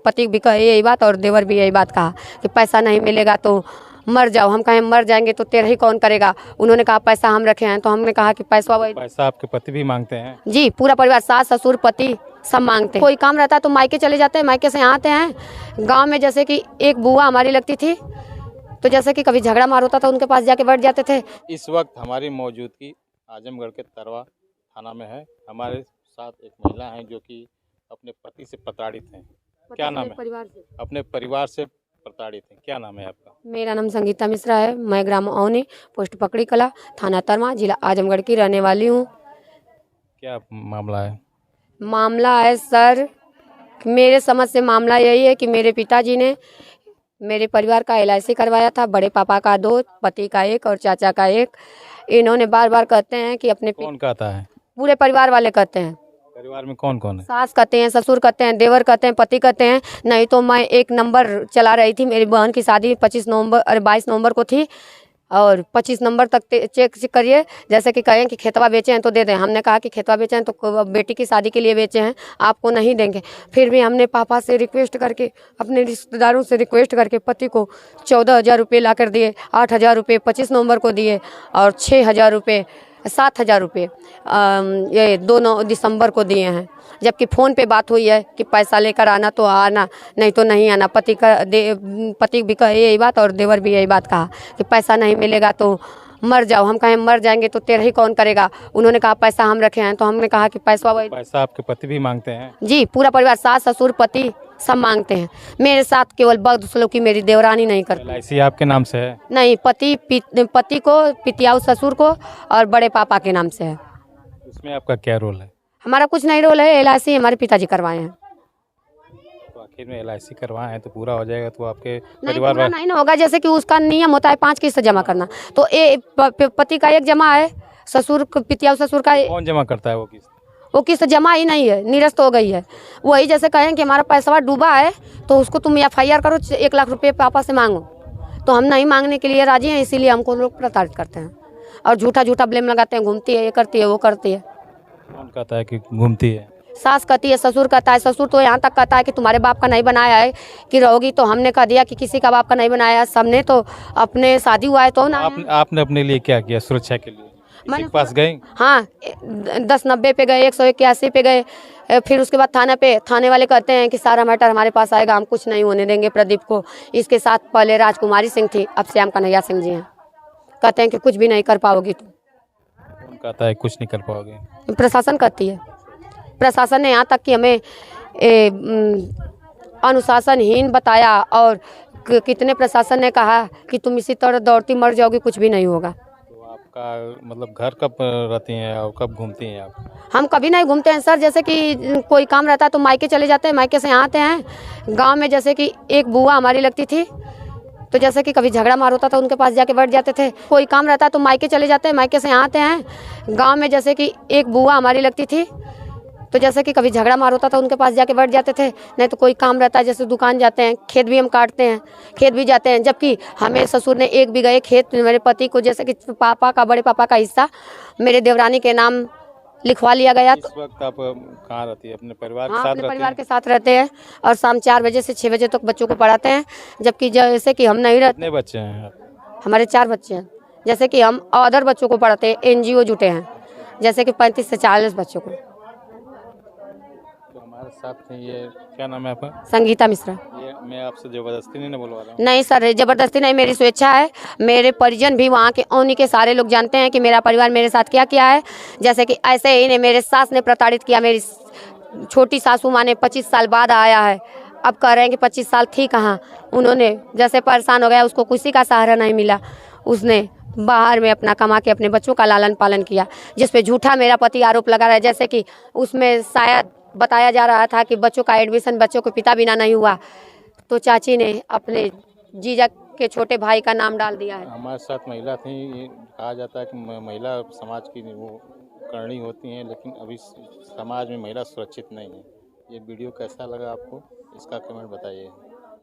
पति भी कहे यही बात और देवर भी यही बात कहा कि पैसा नहीं मिलेगा तो मर जाओ। हम कहें मर जाएंगे तो तेरा ही कौन करेगा। उन्होंने कहा पैसा हम रखे हैं, तो हमने कहा कि पैसा आपके पति भी मांगते हैं? जी, पूरा परिवार, सास ससुर पति सब मांगते हैं। कोई काम रहता है तो मायके चले जाते हैं, मायके से आते हैं। गांव में जैसे कि एक बुआ हमारी लगती थी, तो जैसे कि कभी झगड़ा मार होता था उनके पास जाके बैठ जाते थे। इस वक्त हमारी मौजूदगी आजमगढ़ के तरवा थाना में है। हमारे साथ एक महिला है जो कि अपने पति से प्रताड़ित हैं। क्या नाम है? परिवार से। अपने परिवार से प्रताड़ित हैं। क्या नाम है आपका? मेरा नाम संगीता मिश्रा है। मैं ग्राम औनी, पोस्ट पकड़ी कला, थाना तरवा, जिला आजमगढ़ की रहने वाली हूँ। क्या मामला है? मामला है सर, मेरे समझ से मामला यही है कि मेरे पिताजी ने मेरे परिवार का LIC करवाया था। बड़े पापा का 2, पति का 1 और चाचा का 1। इन्होंने बार बार कहते हैं कि अपने कौन कहता है? पूरे परिवार वाले कहते हैं। परिवार में कौन कौन है? सास कहते हैं, ससुर कहते हैं, देवर कहते हैं, पति कहते हैं। नहीं तो मैं 1 नंबर चला रही थी। मेरी बहन की शादी 22 नवंबर को थी और 25 नंबर तक चेक करिए। जैसे कि कहें कि खेतवा बेचे हैं तो दे दें। हमने कहा कि खेतवा बेचे हैं तो बेटी की शादी के लिए बेचे हैं, आपको नहीं देंगे। फिर भी हमने पापा से रिक्वेस्ट करके, अपने रिश्तेदारों से रिक्वेस्ट करके पति को 14,000 रुपये ला कर दिए। 8,000 रुपये 25 नवंबर को दिए और 6,000 रुपये 7,000 रुपये ये 2 दिसंबर को दिए हैं। जबकि फ़ोन पे बात हुई है कि पैसा लेकर आना तो आना, नहीं तो नहीं आना। पति भी कहे यही बात और देवर भी यही बात कहा कि पैसा नहीं मिलेगा तो मर जाओ। हम कहें मर जाएंगे तो तेरा ही कौन करेगा। उन्होंने कहा पैसा हम रखे हैं, तो हमने कहा कि पैसा आपके पति भी मांगते हैं? जी, पूरा परिवार, सास ससुर पति सब मांगते हैं। मेरे साथ केवल बदसलूकी मेरी देवरानी नहीं करती। LIC आपके नाम से है? नहीं, पति को, पितियाऊ ससुर को और बड़े पापा के नाम से है। उसमें आपका क्या रोल है? हमारा कुछ नहीं रोल है। LIC हमारे पिताजी करवाए हैं। तो आखिर में LIC करवाए हैं तो पूरा हो जाएगा तो आपके नहीं, परिवार पूरा नहीं ना होगा। जैसे कि उसका नियम होता है 5 किस्त जमा करना, तो पति का 1 जमा है, ससुर पितियाऊ ससुर का कौन जमा करता है वो किस्त? वो किस्त जमा ही नहीं है, निरस्त हो गई है। वही जैसे कहें कि हमारा पैसा डूबा है तो उसको तुम FIR करो, 1 लाख रुपये पापा से मांगो। तो हम नहीं मांगने के लिए राजी हैं, इसीलिए हमको लोग प्रताड़ित करते हैं और झूठा ब्लेम लगाते हैं। घूमती है, ये करती है, वो करती है। कौन कहता है कि घूमती है? सास कहती है, ससुर कहता है। ससुर तो यहाँ तक कहता है कि तुम्हारे बाप का नहीं बनाया है कि रहोगी। तो हमने कह दिया कि किसी का बाप का नहीं बनाया है, सबने तो अपने शादी हुआ है तो ना। आपने अपने लिए क्या किया सुरक्षा के लिए? किसी के पास गए? हाँ, 1090 पे गए, 181 पे गए। फिर उसके बाद थाने वाले कहते हैं कि सारा मैटर हमारे पास आएगा, हम कुछ नहीं होने देंगे प्रदीप को। इसके साथ पहले राजकुमारी सिंह थी, अब श्याम कन्हैया सिंह जी हैं। कहते हैं कि कुछ भी नहीं कर पाओगी तुम। कौन कहता है कुछ नहीं कर पाओगे? प्रशासन कहती है। प्रशासन ने यहाँ तक कि हमें अनुशासनहीन बताया और कितने प्रशासन ने कहा कि तुम इसी तरह दौड़ती मर जाओगी, कुछ भी नहीं होगा। तो आपका मतलब घर कब रहती हैं और कब घूमती हैं आप? हम कभी नहीं घूमते हैं सर। जैसे कि कोई काम रहता है तो मायके चले जाते हैं, मायके से आते हैं। गांव में जैसे कि एक बुआ हमारी लगती थी, तो जैसे कि कभी झगड़ा मार होता था उनके पास जाके बैठ जाते थे। कोई काम रहता है तो मायके चले जाते हैं, मायके से आते हैं। गाँव में जैसे कि एक बुआ हमारी लगती थी, तो जैसे कि कभी झगड़ा मार होता था उनके पास जाके बैठ जाते थे। नहीं तो कोई काम रहता है, जैसे दुकान जाते हैं, खेत भी हम काटते हैं, खेत भी जाते हैं। जबकि हमें ससुर ने 1 बीघा खेत मेरे पति को, जैसे कि बड़े पापा का हिस्सा मेरे देवरानी के नाम लिखवा लिया गया। इस वक्त आप कहाँ रहती है? अपने परिवार के हाँ, साथ अपने रहते परिवार हैं? के साथ रहते हैं और शाम 4 बजे से 6 बजे तक बच्चों को पढ़ाते हैं। जबकि जैसे कि हम नहीं रहते। कितने बच्चे हैं? हमारे 4 बच्चे हैं। जैसे कि हम अदर बच्चों को पढ़ाते हैं, NGO जुटे हैं, जैसे कि 35 से 40 बच्चों को। तो हमारे साथ में ये क्या नाम है आपका? संगीता मिश्रा। ये मैं आपसे जबरदस्ती नहीं बुलवा रहा हूँ? नहीं सर, जबरदस्ती नहीं, मेरी स्वेच्छा है। मेरे परिजन भी, वहाँ के औनी के सारे लोग जानते हैं कि मेरा परिवार मेरे साथ क्या किया है। जैसे कि ऐसे ही ने मेरे सास ने प्रताड़ित किया। मेरी छोटी सासू माँ ने 25 साल बाद आया है। अब कह रहे हैं कि 25 साल थी कहाँ। उन्होंने जैसे परेशान हो गया, उसको किसी का सहारा नहीं मिला। उसने बाहर में अपना कमा के अपने बच्चों का लालन पालन किया, जिस पे झूठा मेरा पति आरोप लगा रहा है। जैसे कि उसमें शायद बताया जा रहा था कि बच्चों का एडमिशन बच्चों के पिता बिना नहीं हुआ, तो चाची ने अपने जीजा के छोटे भाई का नाम डाल दिया है। हमारे साथ महिला थी। ये कहा जाता है कि महिला समाज की वो करनी होती हैं, लेकिन अभी समाज में महिला सुरक्षित नहीं है। ये वीडियो कैसा लगा आपको, इसका कमेंट बताइए।